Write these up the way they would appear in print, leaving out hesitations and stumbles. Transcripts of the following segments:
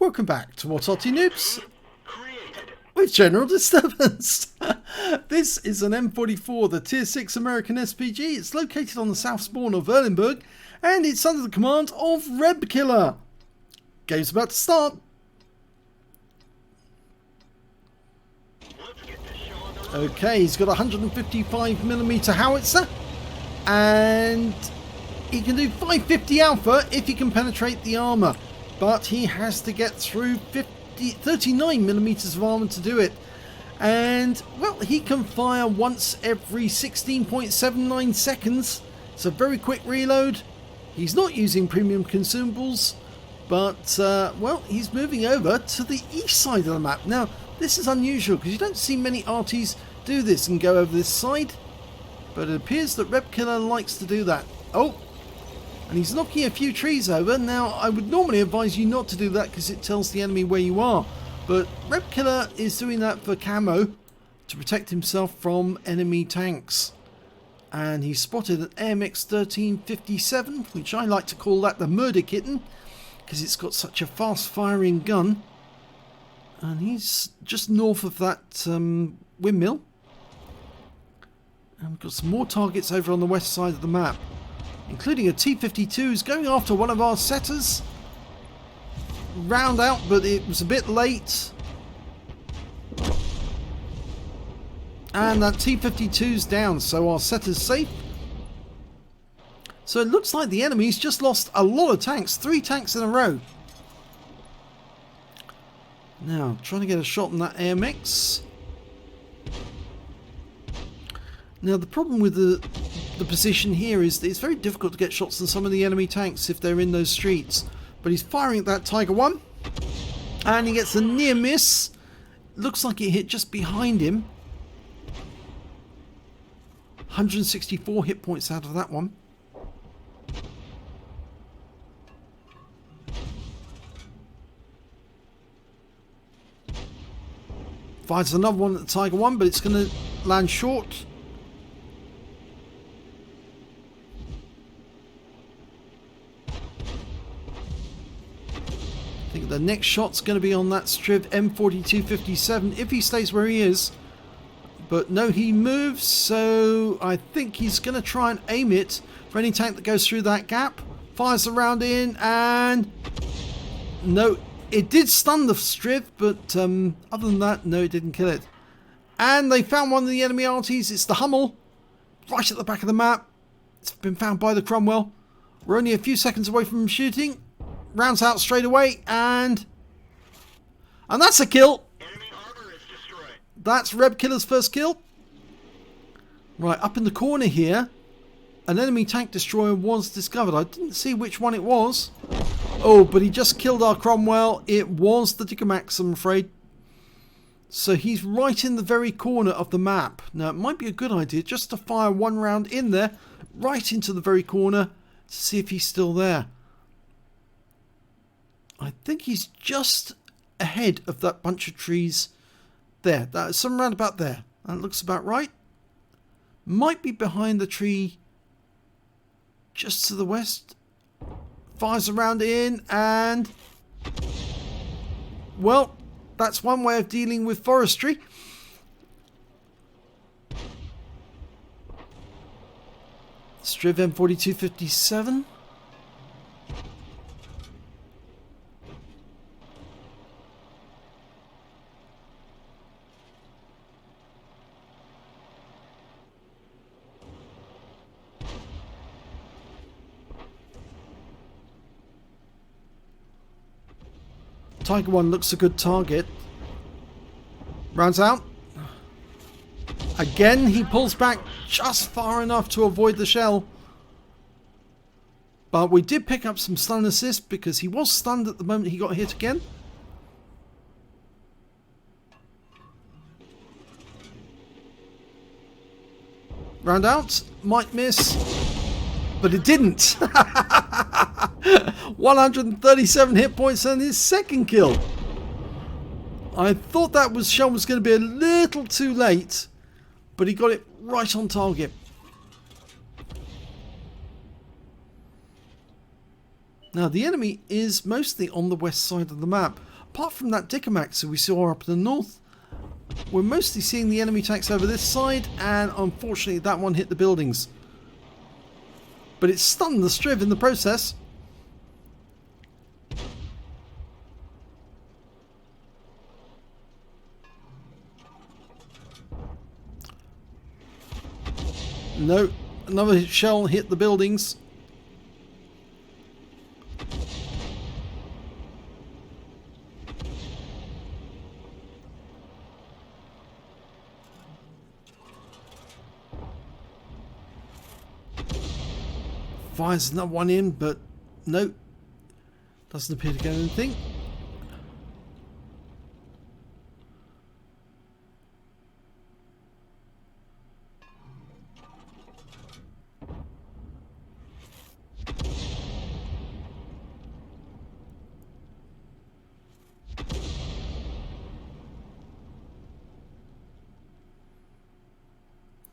Welcome back to What's Arty Noobs with General Disturbance. This is an M44, the Tier 6 American SPG. It's located on the south spawn of Erlenberg and it's under the command of RebKillah. Game's about to start. Okay, he's got a 155mm howitzer and he can do 550 alpha if he can penetrate the armour. But he has to get through 39mm of armour to do it. And, well, he can fire once every 16.79 seconds. It's a very quick reload. He's not using premium consumables. But, well, he's moving over to the east side of the map. Now, this is unusual because you don't see many Arties do this and go over this side. But it appears that RebKillah likes to do that. Oh! And he's knocking a few trees over. Now, I would normally advise you not to do that because it tells the enemy where you are. But RebKillah is doing that for camo to protect himself from enemy tanks. And he spotted an AMX 1357, which I like to call that the murder kitten because it's got such a fast firing gun. And he's just north of that windmill. And we've got some more targets over on the west side of the map, including a T-52 who's going after one of our setters. Round out, but it was a bit late. And that T-52's down, so our setter's safe. So it looks like the enemy's just lost a lot of tanks, 3 tanks in a row. Now, trying to get a shot on that AMX. Now, the problem with the position here is that it's very difficult to get shots on some of the enemy tanks if they're in those streets. But he's firing at that Tiger 1. And he gets a near miss. Looks like it hit just behind him. 164 hit points out of that one. Fires another one at the Tiger 1, but it's going to land short. I think the next shot's going to be on that Striv M4257 if he stays where he is. But no, he moves, so I think he's going to try and aim it for any tank that goes through that gap. Fires the round in and... no, it did stun the Striv, but other than that, no, it didn't kill it. And they found one of the enemy Arties. It's the Hummel, right at the back of the map. It's been found by the Cromwell. We're only a few seconds away from him shooting. Rounds out straight away, and that's a kill. Enemy armor is destroyed. That's RebKillah's first kill. Right, up in the corner here, an enemy tank destroyer was discovered. I didn't see which one it was. Oh, but he just killed our Cromwell. It was the Digamax, I'm afraid. So he's right in the very corner of the map. Now, it might be a good idea just to fire one round in there, right into the very corner, to see if he's still there. I think he's just ahead of that bunch of trees there. That's some round about there. That looks about right. Might be behind the tree just to the west. Fires around in and... well, that's one way of dealing with forestry. Striv M4257. Tiger 1 looks a good target. Rounds out. Again, he pulls back just far enough to avoid the shell. But we did pick up some stun assist because he was stunned at the moment he got hit again. Round out. Might miss. But it didn't. 137 hit points and his second kill. I thought that shell was going to be a little too late, but he got it right on target. Now the enemy is mostly on the west side of the map. apart from that Dickomax we saw up in the north, we're mostly seeing the enemy tanks over this side, and unfortunately that one hit the buildings. But it stunned the Striv in the process. No, another shell hit the buildings. Fires another one in, but no, doesn't appear to get anything.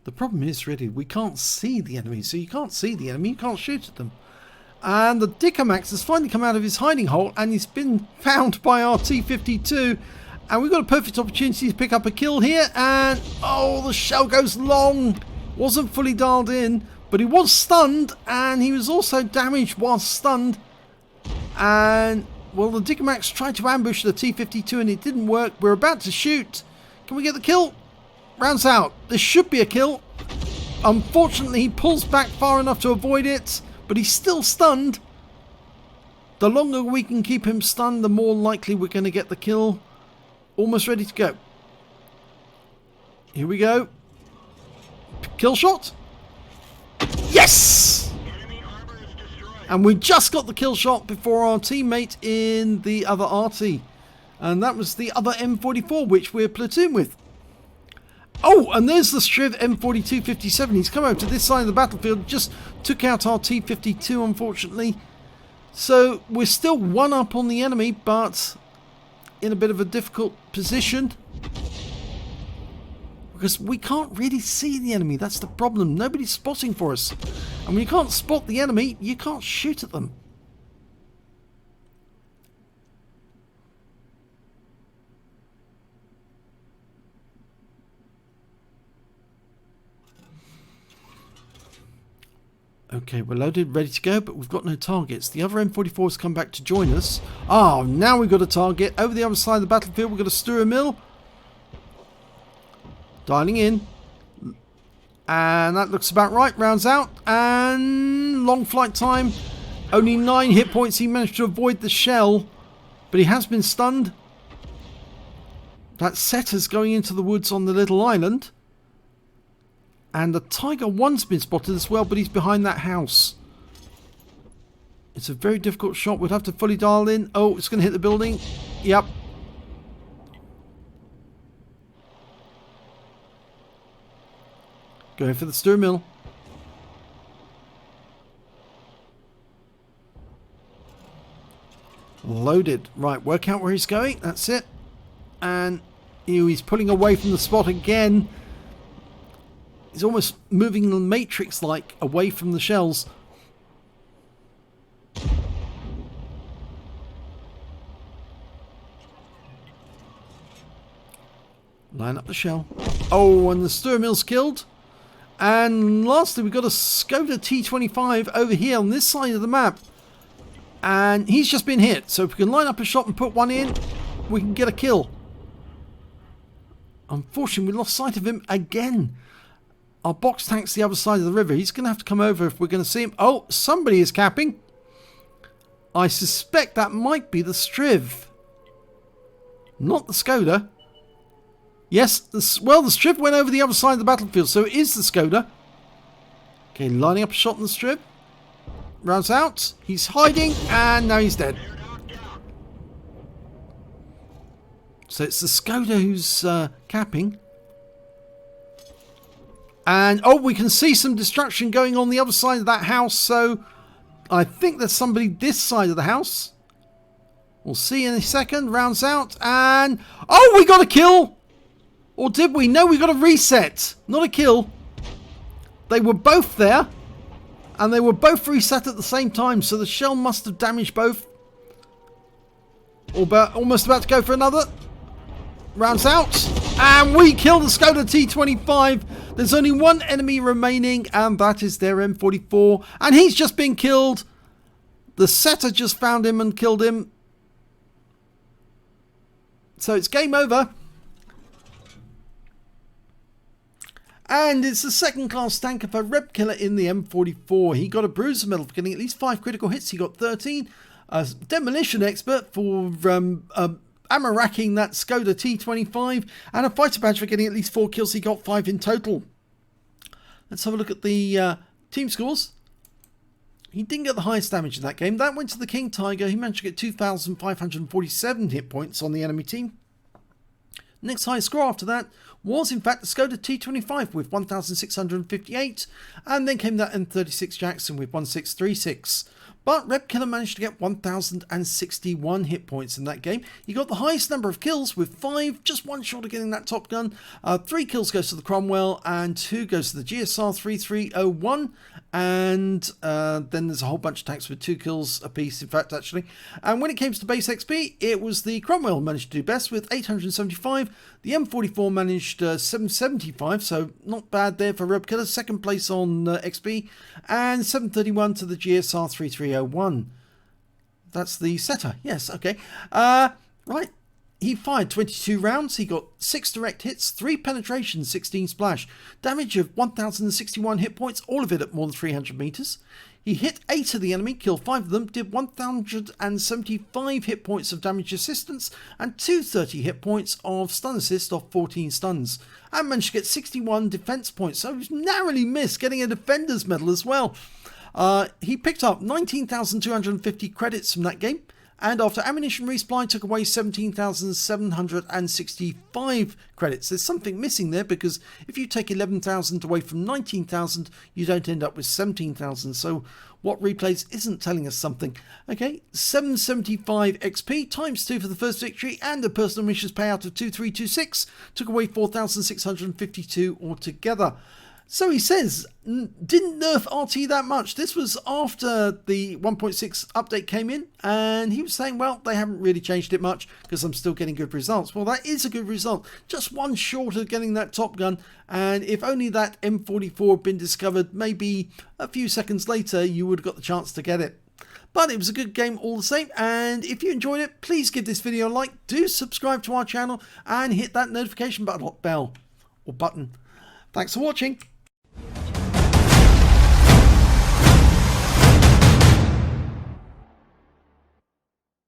The problem is really we can't see the enemy, so you can't see the enemy, you can't shoot at them. And the Dickomax has finally come out of his hiding hole, and he's been found by our T-52, and we've got a perfect opportunity to pick up a kill here. And oh, the shell goes long. Wasn't fully dialed in, but he was stunned, and he was also damaged whilst stunned. And well, the Dickomax tried to ambush the T-52 and it didn't work. We're about to shoot. Can we get the kill? Rounds out. This should be a kill. Unfortunately, he pulls back far enough to avoid it, but he's still stunned. The longer we can keep him stunned, the more likely we're going to get the kill. Almost ready to go. Here we go. Kill shot. Yes! And we just got the kill shot before our teammate in the other Arty. And that was the other M44, which we're platoon with. Oh, and there's the Striv M4257. He's come over to this side of the battlefield. Just took out our T-52, unfortunately. So we're still one up on the enemy, but in a bit of a difficult position. Because we can't really see the enemy. That's the problem. Nobody's spotting for us. And when you can't spot the enemy, you can't shoot at them. Okay, we're loaded, ready to go, but we've got no targets. The other M44 has come back to join us. Oh, now we've got a target. Over the other side of the battlefield, we've got a Stura Mill. Dialing in. And that looks about right. Rounds out. And long flight time. Only 9 hit points. He managed to avoid the shell. But he has been stunned. That setter's going into the woods on the little island. And the Tiger 1's been spotted as well, but he's behind that house. It's a very difficult shot. We'd have to fully dial in. Oh, it's going to hit the building. Yep. Going for the Stura Mill. Loaded. Right, work out where he's going. That's it. And he's pulling away from the spot again. He's almost moving the Matrix-like away from the shells. Line up the shell. Oh, and the Stura Mill's killed. And lastly, we've got a Skoda T25 over here on this side of the map. And he's just been hit. So if we can line up a shot and put one in, we can get a kill. Unfortunately, we lost sight of him again. Our box tank's the other side of the river. He's going to have to come over if we're going to see him. Oh, somebody is capping. I suspect that might be the Striv. Not the Skoda. Yes, well, the Striv went over the other side of the battlefield, so it is the Skoda. Okay, lining up a shot on the Striv. Rounds out. He's hiding, and now he's dead. So it's the Skoda who's capping. And, oh, we can see some destruction going on the other side of that house. So, I think there's somebody this side of the house. We'll see in a second. Rounds out. And, oh, we got a kill. Or did we? No, we got a reset. Not a kill. They were both there. And they were both reset at the same time. So, the shell must have damaged both. Almost about to go for another. Rounds out. And we kill the Skoda T25. There's only one enemy remaining, and that is their M44. And he's just been killed. The setter just found him and killed him. So it's game over. And it's the second class tanker for RebKillah in the M44. He got a bruiser medal for getting at least 5 critical hits. He got 13. A demolition expert for ammo racking that Skoda T25. And a fighter badge for getting at least 4 kills. He got 5 in total. Let's have a look at the team scores. He didn't get the highest damage in that game. That went to the King Tiger. He managed to get 2,547 hit points on the enemy team. Next highest score after that was in fact the Skoda T25 with 1,658, and then came that M36 Jackson with 1,636. But RebKillah managed to get 1,061 hit points in that game. He got the highest number of kills with 5, just 1 short of getting that top gun. 3 kills goes to the Cromwell and 2 goes to the GSR 3301. And then there's a whole bunch of tanks with 2 kills apiece, in fact, actually. And when it came to base XP, it was the Cromwell managed to do best with 875. The M44 managed 775, so not bad there for RebKillah. Second place on XP. And 731 to the GSR 3301. That's the setter. Yes, okay. Right. He fired 22 rounds. He got 6 direct hits, 3 penetrations, 16 splash. Damage of 1,061 hit points, all of it at more than 300 meters. He hit 8 of the enemy, killed 5 of them, did 1,075 hit points of damage assistance and 230 hit points of stun assist off 14 stuns. And managed to get 61 defense points, so he narrowly missed getting a defender's medal as well. He picked up 19,250 credits from that game. And after ammunition resupply, took away 17,765 credits. There's something missing there, because if you take 11,000 away from 19,000, you don't end up with 17,000. So what replays isn't telling us something. Okay, 775 XP times 2 for the first victory, and a personal missions payout of 2326. Took away 4,652 altogether. So he says, didn't nerf Arty that much. This was after the 1.6 update came in, and he was saying, well, they haven't really changed it much because I'm still getting good results. Well, that is a good result. Just 1 short of getting that top gun, and if only that M44 had been discovered maybe a few seconds later, you would have got the chance to get it. But it was a good game all the same, and if you enjoyed it, please give this video a like, do subscribe to our channel, and hit that notification button. Thanks for watching.